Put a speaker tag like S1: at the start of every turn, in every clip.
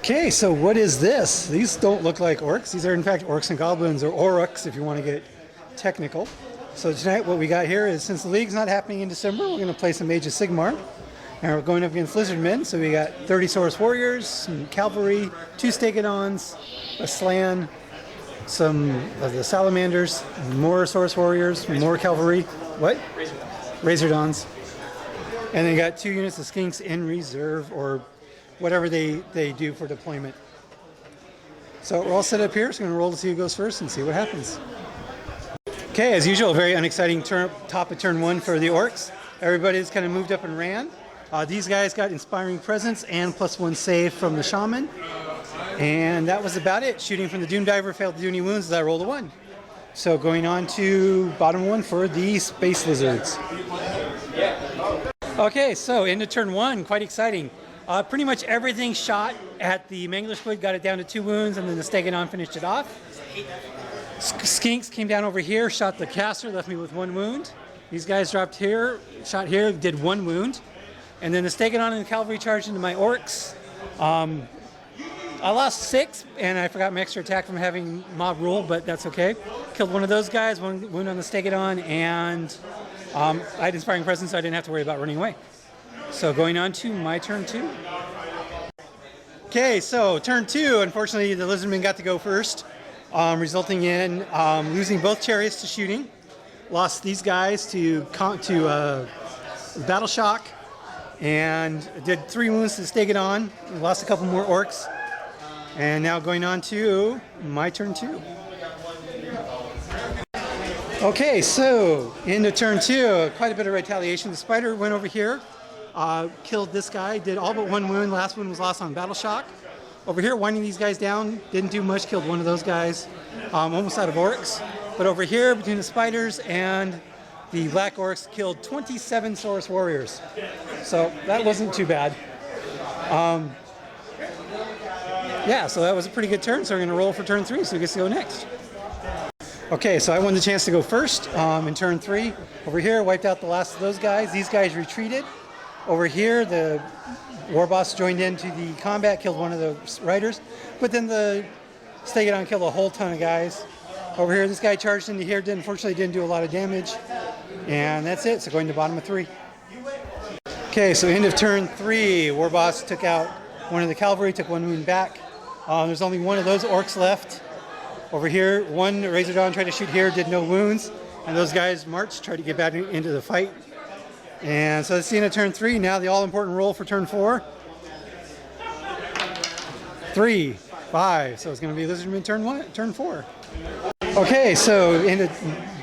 S1: Okay, so what is this? These don't look like orcs. These are in fact orcs and goblins, or aurochs if you want to get technical. So tonight what we got here is, since the league's not happening in December, we're going to play some Mage of Sigmar. And we're going up against lizardmen, so we got 30 Saurus warriors, some cavalry, 2 stegodons, a slan, some of the salamanders, more Saurus warriors, more cavalry. What? Razordons. And then you got 2 units of skinks in reserve, or whatever they do for deployment. So we're all set up here, so we're going to roll to see who goes first and see what happens. Okay, as usual, a very unexciting top of turn 1 for the orcs. Everybody's kind of moved up and ran. These guys got Inspiring Presence and +1 save from the Shaman. And that was about it. Shooting from the Doom Diver, failed to do any wounds as I rolled a 1. So going on to bottom 1 for the Space Lizards. Okay, so into turn 1, quite exciting. Pretty much everything shot at the Mangler Squid, got it down to 2 wounds, and then the Stegodon finished it off. Skinks came down over here, shot the caster, left me with 1 wound. These guys dropped here, shot here, did 1 wound. And then the Stegodon and the cavalry charged into my orcs. I lost 6, and I forgot my extra attack from having mob rule, but that's okay. Killed one of those guys, 1 wound on the Stegodon, and I had Inspiring Presence, so I didn't have to worry about running away. So going on to my turn 2. Okay, so turn 2, unfortunately the lizardmen got to go first, resulting in losing both chariots to shooting. Lost these guys to battle shock, and did 3 wounds to the Stegodon. Lost a couple more orcs. And now going on to my turn 2. Okay, so into turn 2, quite a bit of retaliation. The spider went over here, killed this guy, did all but 1 wound. Last one was lost on battle shock. Over here, winding these guys down, didn't do much, killed one of those guys, almost out of orcs. But over here, between the spiders and the black orcs, killed 27 Saurus warriors. So that wasn't too bad. Yeah, so that was a pretty good turn, so we're going to roll for turn 3, so we get to go next. Okay, so I won the chance to go first in turn 3. Over here, wiped out the last of those guys. These guys retreated. Over here, the war boss joined into the combat, killed one of the riders, but then the Stegodon killed a whole ton of guys. Over here, this guy charged into here, unfortunately didn't do a lot of damage, and that's it, so going to bottom of 3. Okay, so end of turn 3, war boss took out one of the cavalry, took 1 wound back. There's only one of those orcs left. Over here, one Razordon tried to shoot here, did no wounds, and those guys marched, tried to get back into the fight. And so that's the end of turn 3. Now the all-important roll for turn 4. 3, 5. So it's going to be Lizardman turn 4. Okay, so in the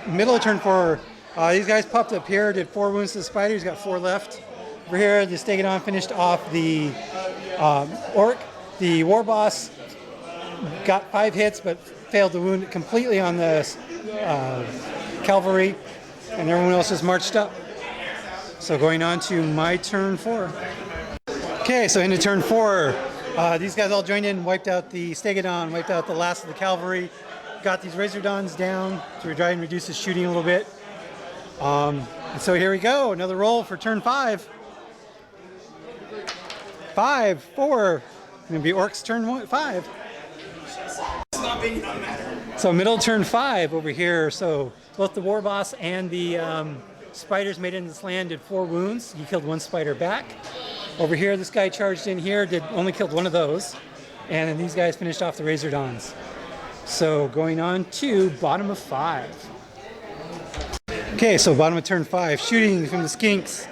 S1: middle of turn 4, these guys popped up here, did 4 wounds to the spider. He's got 4 left. Over here, the Stegodon finished off the orc. The war boss got 5 hits, but failed to wound completely on the cavalry, and everyone else just marched up. So going on to my turn 4. Okay, so into turn 4, these guys all joined in, wiped out the Stegodon, wiped out the last of the cavalry, got these Razordons down to try and reduce the shooting a little bit. And so here we go, another roll for turn 5. 5, 4. Going to be orcs turn 5. So middle turn 5 over here. So both the war boss and the spiders made it into this land, did 4 wounds. He killed 1 spider back. Over here, this guy charged in here, only killed 1 of those. And then these guys finished off the Razordons. So going on to bottom of 5. Okay, so bottom of turn 5, shooting from the skinks.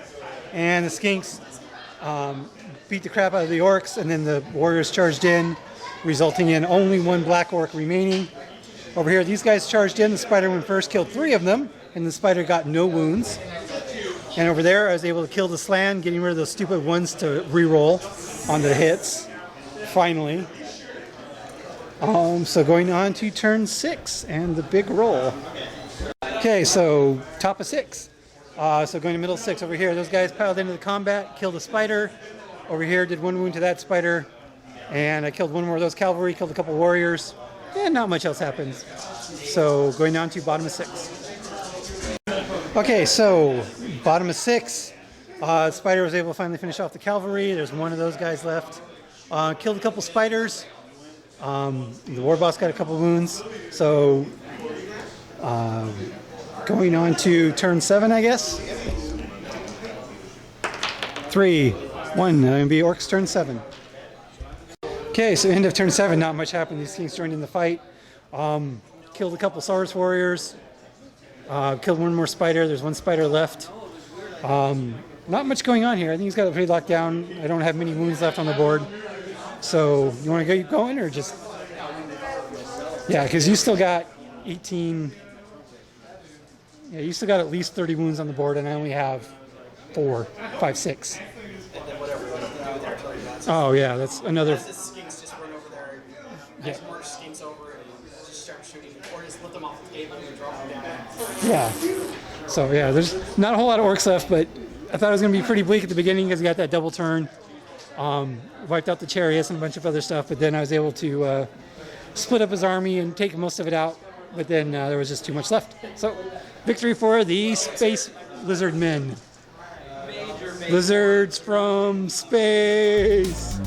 S1: And the skinks beat the crap out of the orcs, and then the warriors charged in, resulting in only 1 black orc remaining. Over here, these guys charged in. The spider went first, killed 3 of them, and the spider got no wounds. And over there, I was able to kill the slan, getting rid of those stupid ones to re-roll on the hits, finally. So going on to turn 6, and the big roll. Okay, so top of 6. So going to middle 6 over here. Those guys piled into the combat, killed a spider. Over here, did 1 wound to that spider, and I killed 1 more of those cavalry, killed a couple warriors, and not much else happens. So going down to bottom of 6. Okay, so bottom of 6, Spider was able to finally finish off the cavalry. There's 1 of those guys left. Killed a couple spiders. The war boss got a couple wounds. So going on to turn 7, I guess. 3, 1. It'll be Orcs turn 7. Okay, so end of turn 7. Not much happened. These teams joined in the fight. Killed a couple Saurus warriors. Killed one more spider. There's one spider left. Not much going on here. I think he's got it pretty locked down. I don't have many wounds left on the board. So you want to keep going or just... Yeah, because you still got 18... Yeah, you still got at least 30 wounds on the board, and I only have 4, 5, 6. Oh, yeah, that's another...
S2: Skinks just run over there, more skinks over and just start shooting, or just lift them off the table and drop them down.
S1: Yeah. So, yeah, there's not a whole lot of orcs left, but I thought it was going to be pretty bleak at the beginning because we got that double turn. Wiped out the chariots and a bunch of other stuff, but then I was able to split up his army and take most of it out, but then there was just too much left. So, victory for the Space Lizard Men. Lizards from space!